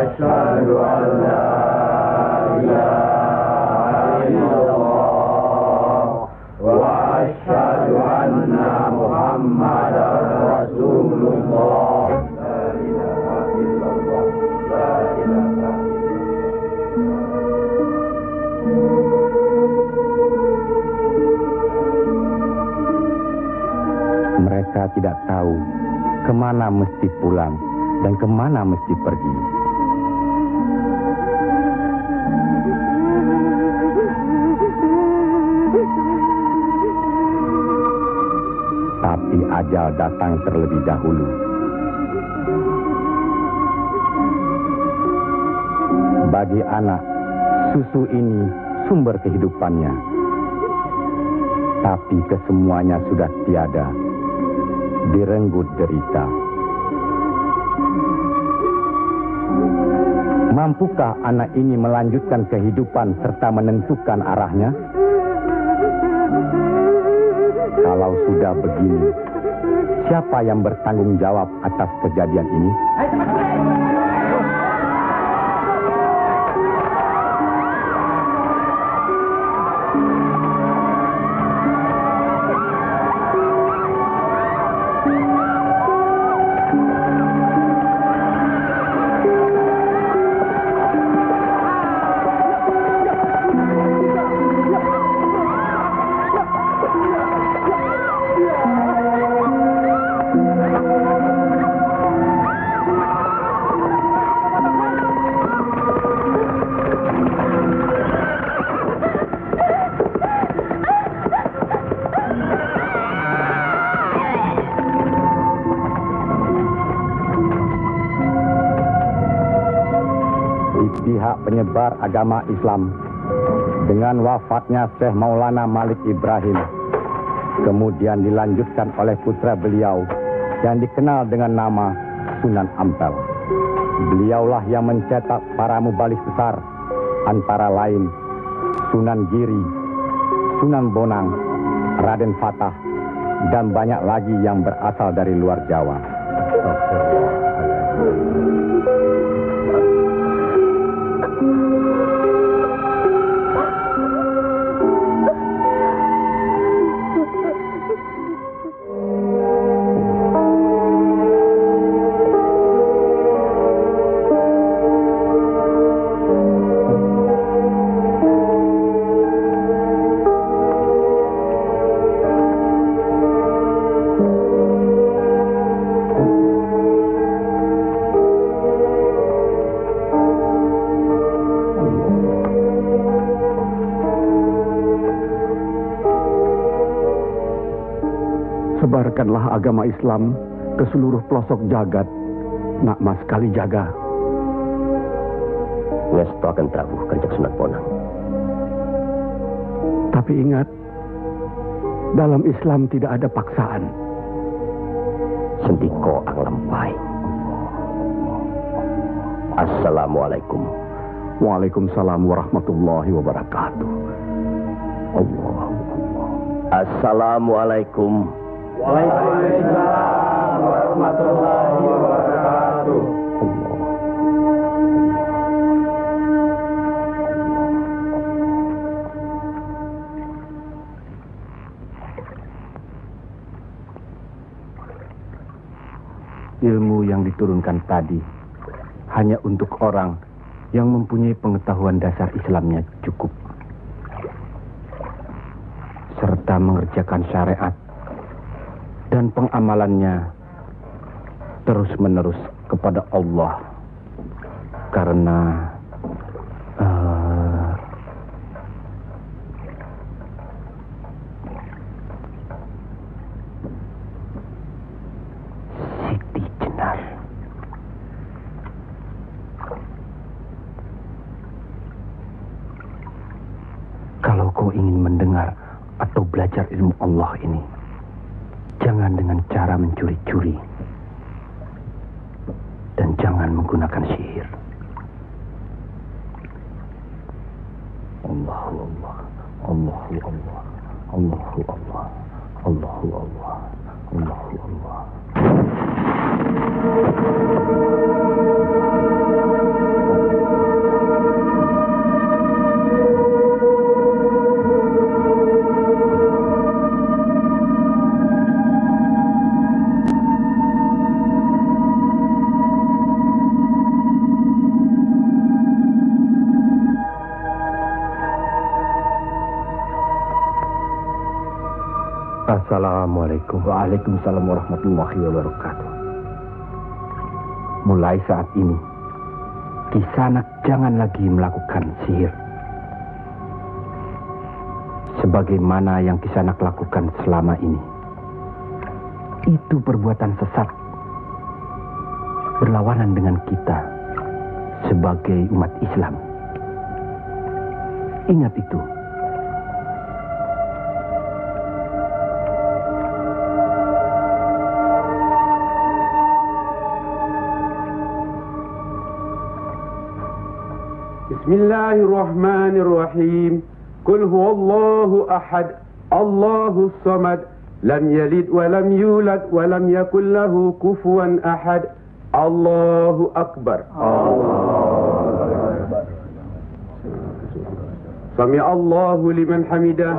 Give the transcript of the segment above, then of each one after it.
أشهد أن لا إله إلا الله وأشهد أن محمدا رسول الله. لا إله إلا الله. لا إله. Mereka tidak tahu kemana mesti pulang dan kemana mesti pergi. Tapi ajal datang terlebih dahulu. Bagi anak, susu ini sumber kehidupannya. Tapi kesemuanya sudah tiada, direnggut derita. Mampukah anak ini melanjutkan kehidupan serta menentukan arahnya? Kalau sudah begini, siapa yang bertanggung jawab atas kejadian ini? Pihak penyebar agama Islam dengan wafatnya Syekh Maulana Malik Ibrahim kemudian dilanjutkan oleh putra beliau yang dikenal dengan nama Sunan Ampel. Beliaulah yang mencetak para mubaligh besar antara lain Sunan Giri, Sunan Bonang, Raden Fatah dan banyak lagi yang berasal dari luar Jawa. Sebarkanlah agama Islam ke seluruh pelosok jagat. Nak mas kali jaga. Ngestu akan Prabu Kanjeng Sunan Bonang. Tapi ingat, dalam Islam tidak ada paksaan. Sendiko ang lampai. Assalamualaikum. Waalaikumsalam warahmatullahi wabarakatuh. Allah. Assalamualaikum. Waalaikumsalam warahmatullahi wabarakatuh. Ilmu yang diturunkan tadi hanya untuk orang yang mempunyai pengetahuan dasar Islamnya cukup, serta mengerjakan syariat dan pengamalannya terus-menerus kepada Allah. Karena Siti Jenar. Kalau kau ingin mendengar atau belajar ilmu Allah ini, jangan dengan cara mencuri-curi. Dan jangan menggunakan sihir. Allahu Allah, Allahu Allah, Allahu Allah, Allahu Allah, Allahu Allah. Assalamualaikum. Waalaikumsalam warahmatullahi wabarakatuh. Mulai saat ini, Kisanak jangan lagi melakukan sihir. Sebagaimana yang Kisanak lakukan selama ini. Itu perbuatan sesat. Berlawanan dengan kita sebagai umat Islam. Ingat itu. Bismillahirrahmanirrahim. Qul huwallahu ahad, Allahus samad, lam yalid wa lam yulad wa lam yakul lahu kufuwan ahad. Allahu akbar. Sami Allahu liman hamidah.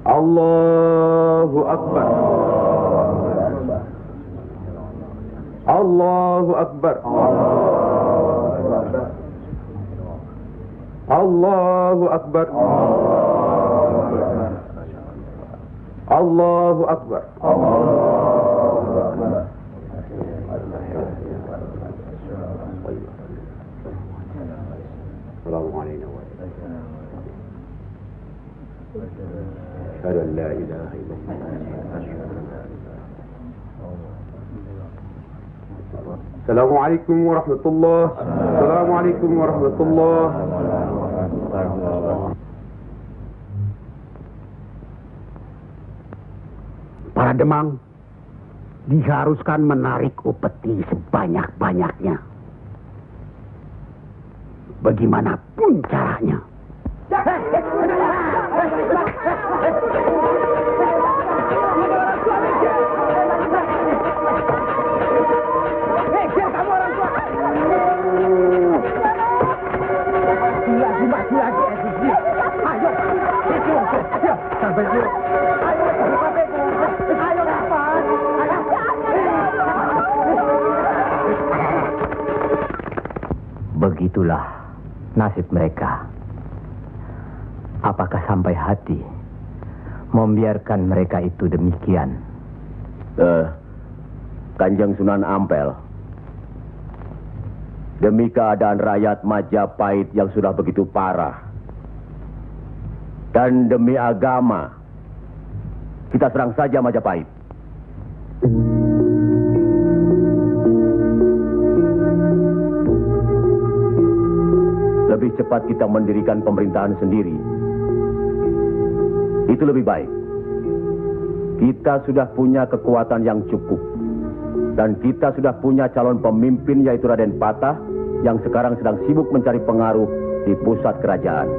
Allahu akbar. Allahu akbar. Allahu akbar. Allahu akbar. Assalamualaikum warahmatullahi wabarakatuh. Assalamualaikum warahmatullahi wabarakatuh. Assalamualaikum warahmatullahi wabarakatuh. Para demang diharuskan menarik upeti sebanyak-banyaknya. Bagaimanapun caranya. Begitulah nasib mereka. Apakah sampai hati membiarkan mereka itu demikian? Kanjeng Sunan Ampel, demi keadaan rakyat Majapahit yang sudah begitu parah, dan demi agama, kita serang saja Majapahit. Lebih cepat kita mendirikan pemerintahan sendiri. Itu lebih baik. Kita sudah punya kekuatan yang cukup. Dan kita sudah punya calon pemimpin yaitu Raden Patah yang sekarang sedang sibuk mencari pengaruh di pusat kerajaan.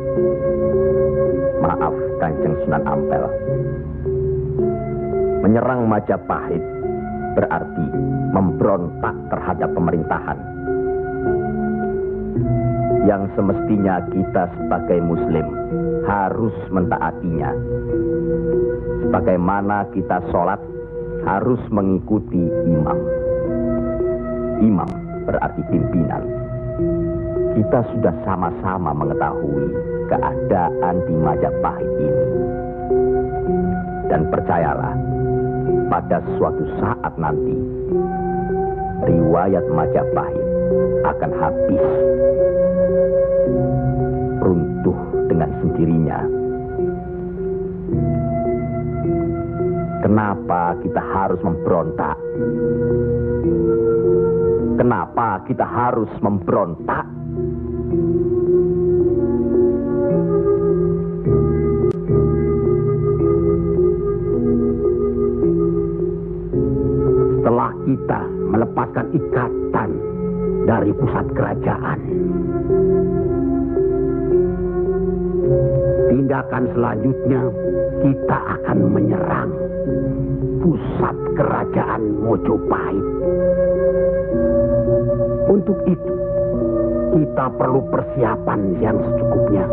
Maaf, Kanjeng Sunan Ampel. Menyerang Majapahit berarti memberontak terhadap pemerintahan. Yang semestinya kita sebagai Muslim harus mentaatinya. Sebagaimana kita sholat harus mengikuti imam. Imam berarti pimpinan. Kita sudah sama-sama mengetahui keadaan di Majapahit ini. Dan percayalah, pada suatu saat nanti, riwayat Majapahit akan habis. Runtuh dengan sendirinya. Kenapa kita harus memberontak? Kenapa kita harus memberontak? Setelah kita melepaskan ikatan dari pusat kerajaan, tindakan selanjutnya kita akan menyerang pusat kerajaan Mojopahit. Untuk itu, kita perlu persiapan yang secukupnya.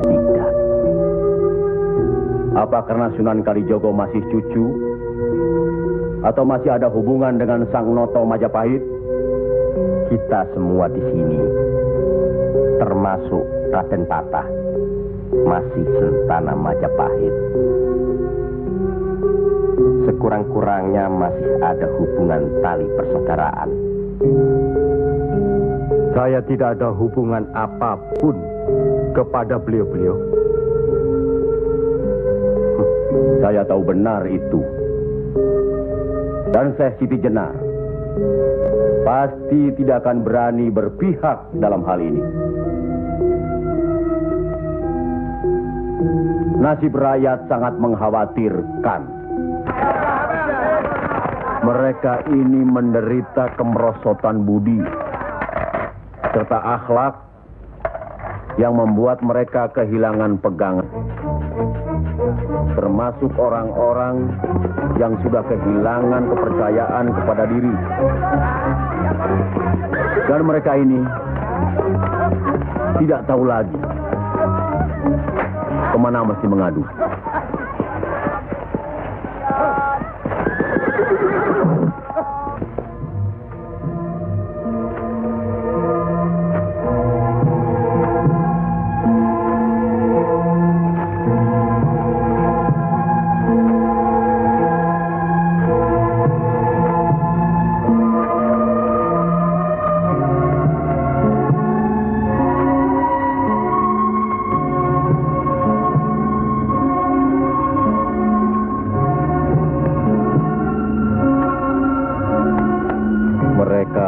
Tidak. Apa karena Sunan Kalijogo masih cucu? Atau masih ada hubungan dengan Sang Noto Majapahit? kita semua di sini, termasuk Raden Patah, masih sentana Majapahit. Sekurang-kurangnya masih ada hubungan tali persaudaraan. Saya tidak ada hubungan apapun kepada beliau-beliau. Saya tahu benar itu. Dan Syekh Siti Jenar pasti tidak akan berani berpihak dalam hal ini. Nasib rakyat sangat mengkhawatirkan. Mereka ini menderita kemerosotan budi serta akhlak yang membuat mereka kehilangan pegangan. Termasuk orang-orang yang sudah kehilangan kepercayaan kepada diri. Dan mereka ini tidak tahu lagi kemana mesti mengadu.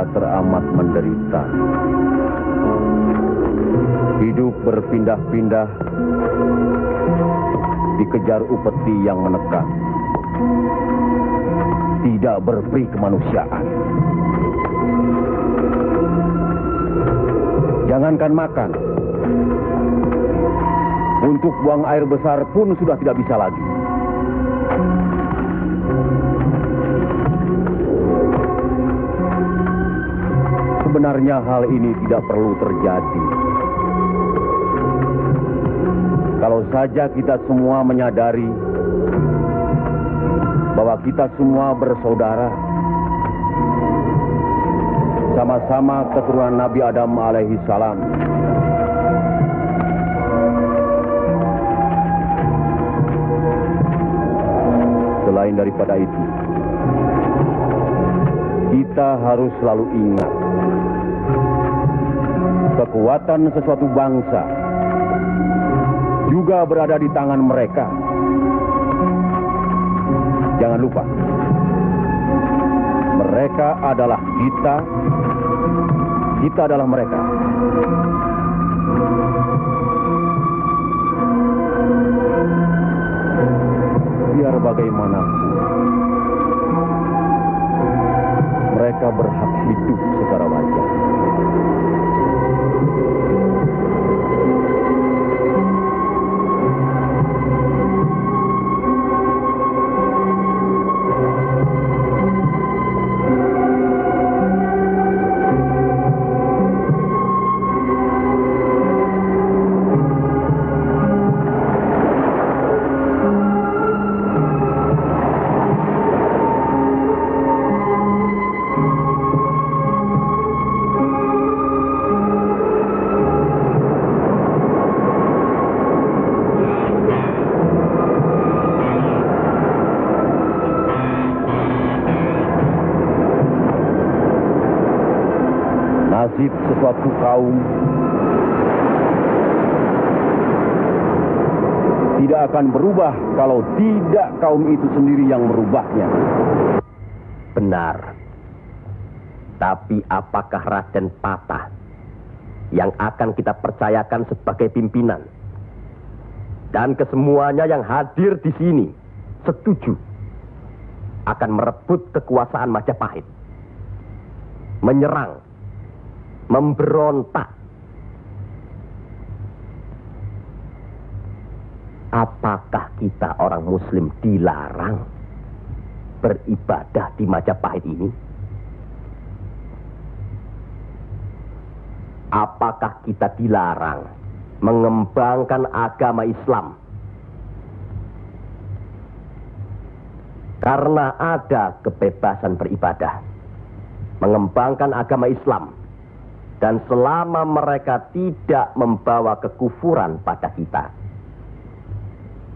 Teramat menderita. Hidup berpindah-pindah, dikejar upeti yang menekan, tidak berperi kemanusiaan. Jangankan makan, untuk buang air besar pun sudah tidak bisa lagi. Sebenarnya hal ini tidak perlu terjadi. Kalau saja kita semua menyadari bahwa kita semua bersaudara, sama-sama keturunan Nabi Adam alaihi salam. Selain daripada itu, kita harus selalu ingat kekuatan sesuatu bangsa juga berada di tangan mereka. Jangan lupa, mereka adalah kita, kita adalah mereka. Biar bagaimanapun, mereka berhak hidup secara wajar. Nasib sesuatu kaum tidak akan berubah kalau tidak kaum itu sendiri yang merubahnya. Benar. Tapi apakah Raden Patah yang akan kita percayakan sebagai pimpinan? Dan kesemuanya yang hadir di sini setuju akan merebut kekuasaan Majapahit, menyerang, memberontak. Apakah kita orang Muslim dilarang beribadah di Majapahit ini? Apakah kita dilarang mengembangkan agama Islam? Karena ada kebebasan beribadah. mengembangkan agama Islam. Dan selama mereka tidak membawa kekufuran pada kita,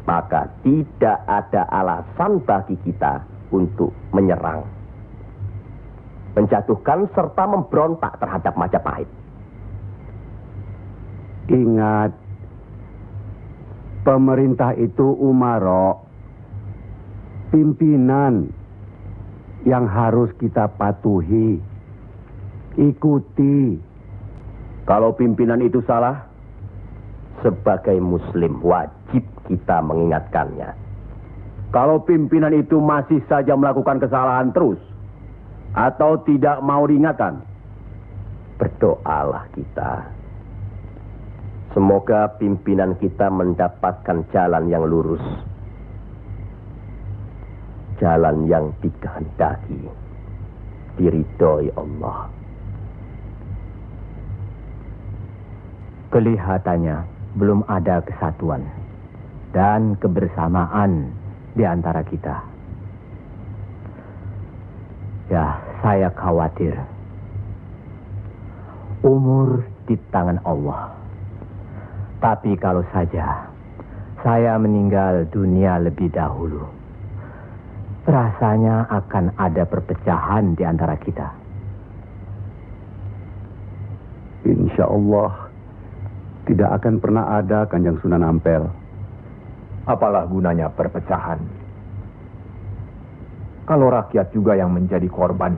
maka tidak ada alasan bagi kita untuk menyerang, menjatuhkan serta memberontak terhadap Majapahit. Ingat, pemerintah itu umaro, pimpinan yang harus kita patuhi, ikuti. Kalau pimpinan itu salah, sebagai muslim wajib kita mengingatkannya. Kalau pimpinan itu masih saja melakukan kesalahan terus, atau tidak mau diingatkan, berdoalah kita. Semoga pimpinan kita mendapatkan jalan yang lurus, jalan yang dikehendaki, diridhoi Allah. Kelihatannya belum ada kesatuan dan kebersamaan di antara kita. Ya, saya khawatir. Umur di tangan Allah. Tapi kalau saja saya meninggal dunia lebih dahulu, rasanya akan ada perpecahan di antara kita. Insya Allah tidak akan pernah ada, Kanjeng Sunan Ampel. Apalah gunanya perpecahan kalau rakyat juga yang menjadi korban?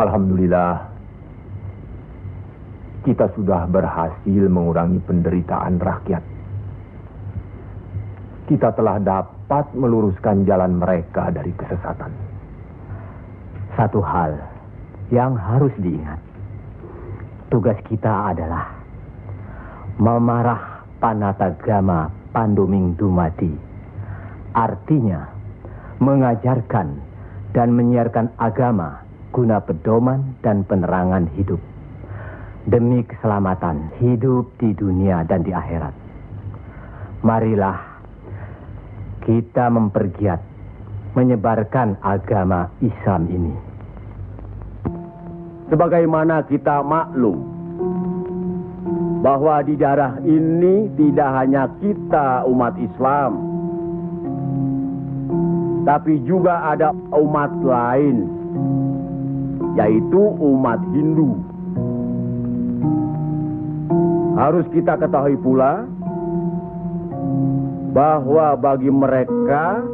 Alhamdulillah, kita sudah berhasil mengurangi penderitaan rakyat. Kita telah dapat meluruskan jalan mereka dari kesesatan. Satu hal yang harus diingat, tugas kita adalah memarah Panatagama Pandoming Dumadi. Artinya, mengajarkan dan menyiarkan agama guna pedoman dan penerangan hidup, demi keselamatan hidup di dunia dan di akhirat. Marilah kita mempergiat menyebarkan agama Islam ini. Sebagaimana kita maklum bahwa di daerah ini tidak hanya kita umat Islam, tapi juga ada umat lain, yaitu umat Hindu. Harus kita ketahui pula bahwa bagi mereka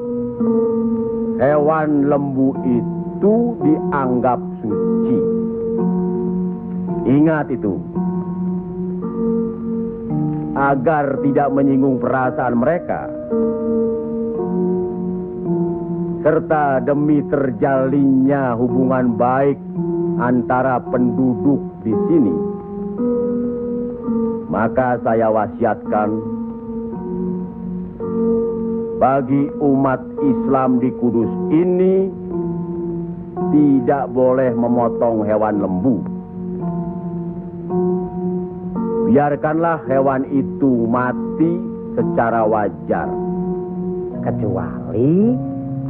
hewan lembu itu dianggap suci. Ingat itu, agar tidak menyinggung perasaan mereka, serta demi terjalinnya hubungan baik antara penduduk di sini, maka saya wasiatkan bagi umat Islam di Kudus ini tidak boleh memotong hewan lembu. Biarkanlah hewan itu mati secara wajar. Kecuali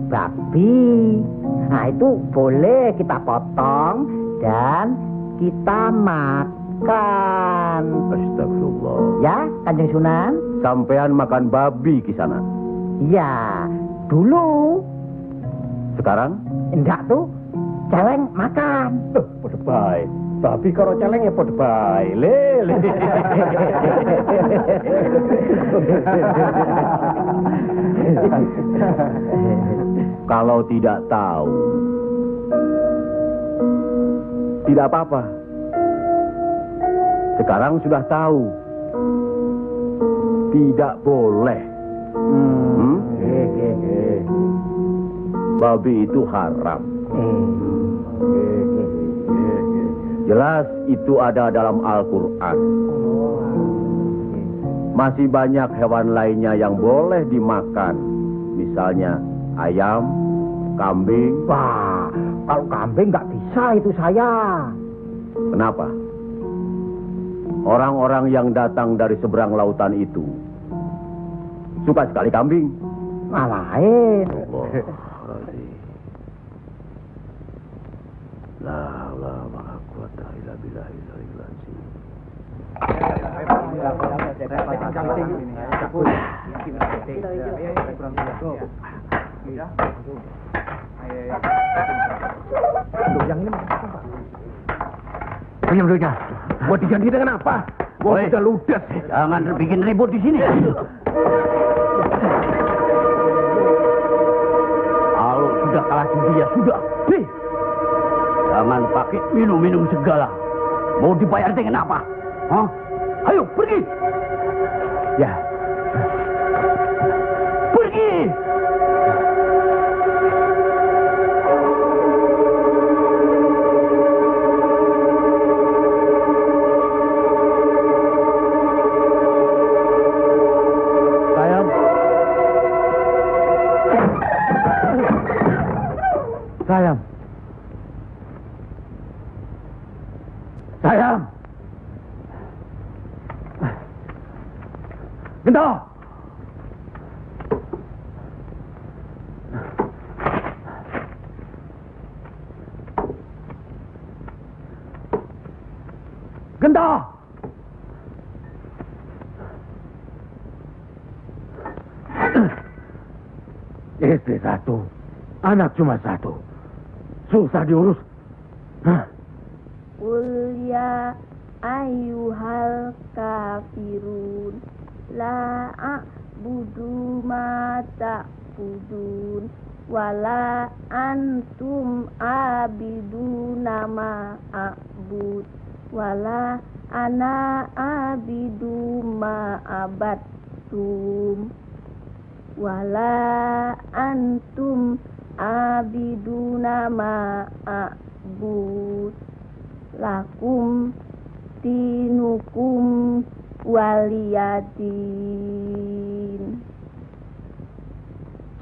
babi. Nah, itu boleh kita potong dan kita makan. Astagfirullah. Ya, Kanjeng Sunan? Sampean makan babi di sana? Ya, dulu. Sekarang? Enggak tuh, celeng makan. Pada baik. Babi karo celeng ya pada baik. Lele. Kalau tidak tahu, tidak apa-apa. Sekarang sudah tahu, tidak boleh. Babi itu haram. Jelas itu ada dalam Al-Quran. Masih banyak hewan lainnya yang boleh dimakan. Misalnya ayam, kambing. Wah, kalau kambing nggak bisa itu saya. Kenapa? Orang-orang yang datang dari seberang lautan itu suka sekali kambing. Lain. La haula wala quwata illa billahil aliyyil azim. Yang ini Diam dulunya. Buat diganti dengan apa? Gua udah ludes. Jangan bikin ribut di sini. Kalau sudah kalah judi ya sudah. Nih. Jangan pakai minum-minum segala. Mau dibayar dengan apa? Hah? Ayo pergi. Ya. Pergi. Sayang. Sayang. Gento. Gento. Istri satu, anak cuma satu. Susah diurus. Qul ya ayyuhal kafirun la a'budu ma ta'budun wala antum abiduna ma a'bud wala ana abidu ma abattum wala antum abiduna ma a'bud lakum dinukum waliyadin.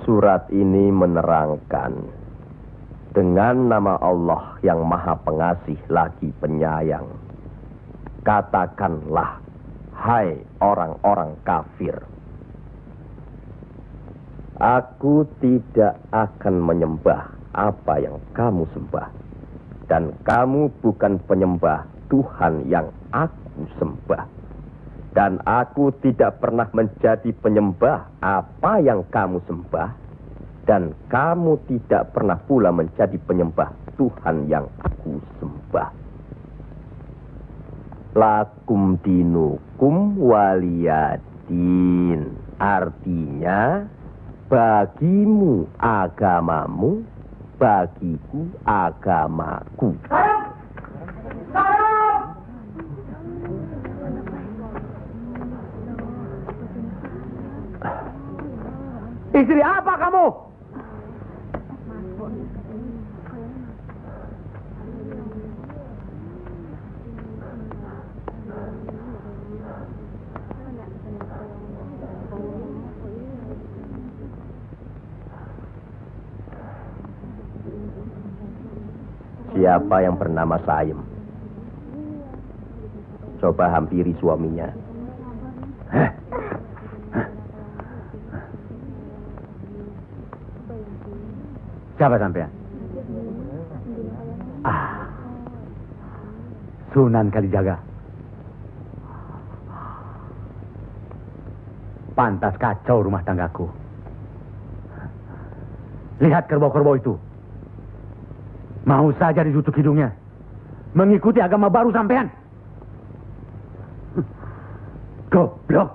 Surat ini menerangkan dengan nama Allah yang Maha Pengasih lagi Penyayang. Katakanlah, hai orang-orang kafir, aku tidak akan menyembah apa yang kamu sembah. Dan kamu bukan penyembah Tuhan yang aku sembah. Dan aku tidak pernah menjadi penyembah apa yang kamu sembah. Dan kamu tidak pernah pula menjadi penyembah Tuhan yang aku sembah. Lakum dinukum waliyadin. Artinya, bagimu agamamu, bagiku agamaku. Istri apa kamu? Siapa yang bernama Saim? Coba hampiri suaminya. Siapa sampean? Sunan Kalijaga. Pantas kacau rumah tanggaku. Lihat kerbau-kerbau itu. Mau saja ditutup hidungnya. Mengikuti agama baru sampean. Goblok.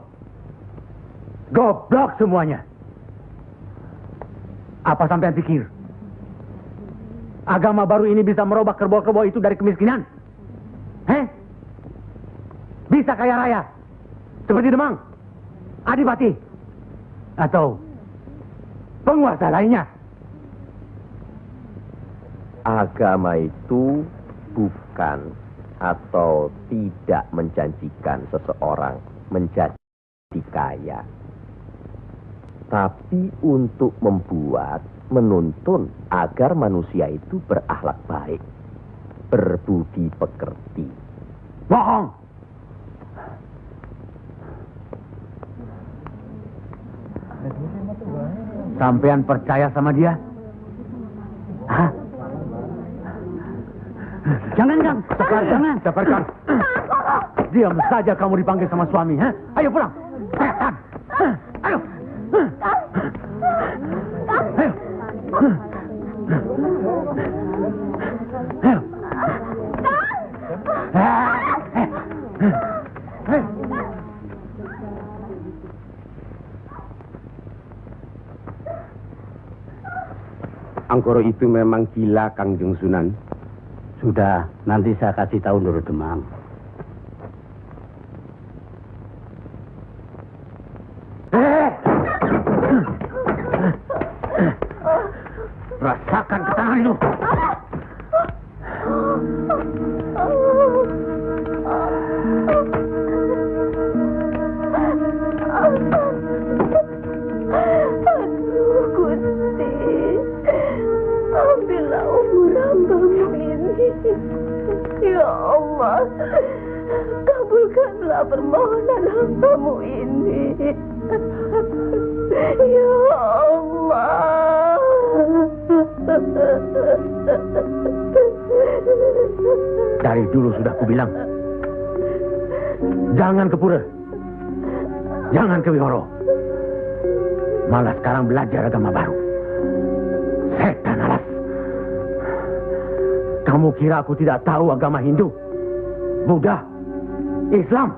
Goblok semuanya. Apa sampean pikir? Agama baru ini bisa merubah kerbau-kerbau itu dari kemiskinan? Bisa kaya raya? Seperti Demang? Adipati? Atau penguasa lainnya? Agama itu bukan atau tidak menjanjikan seseorang menjadi kaya. Tapi untuk membuat, menuntun agar manusia itu berakhlak baik, berbudi pekerti. Bohong! Sampean percaya sama dia? Hah? Jangan, Kang. Sabar, jangan. Sabarkan. Diam saja kamu dipanggil sama suami, ha? Ayo pulang. Setan. Ayo. Ayo. Ayo. Angkoro itu memang gila, Kangjeng Sunan. Sudah, nanti saya kasih tahu Nurul Demang. Rasakan ketangan itu. Aduh, Gusti. Ambillah umur hambamu ini. Ya Allah, kabulkanlah permohonan hambamu ini. Ya Allah. Dari dulu sudah kubilang, jangan ke pura, jangan ke Wihoro. Malah sekarang belajar agama baru. Setan alas. Kamu kira aku tidak tahu agama Hindu, Buddha, Islam?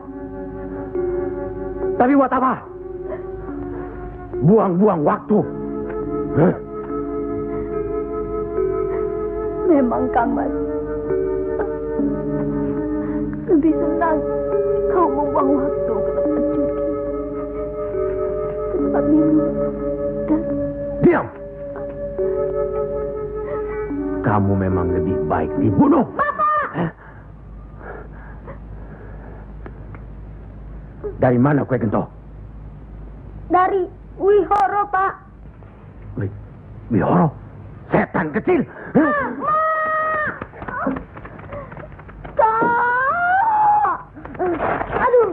Tapi buat apa? Buang-buang waktu. Huh? Memang Kamas, lebih senang kau membuang waktu ke tempat judi, ke tempat minum, dan Diam! Kamu memang lebih baik dibunuh. Bapak! Dari mana kue gento? dari Wihoro, Pak. Wihoro? Setan kecil! Aduh.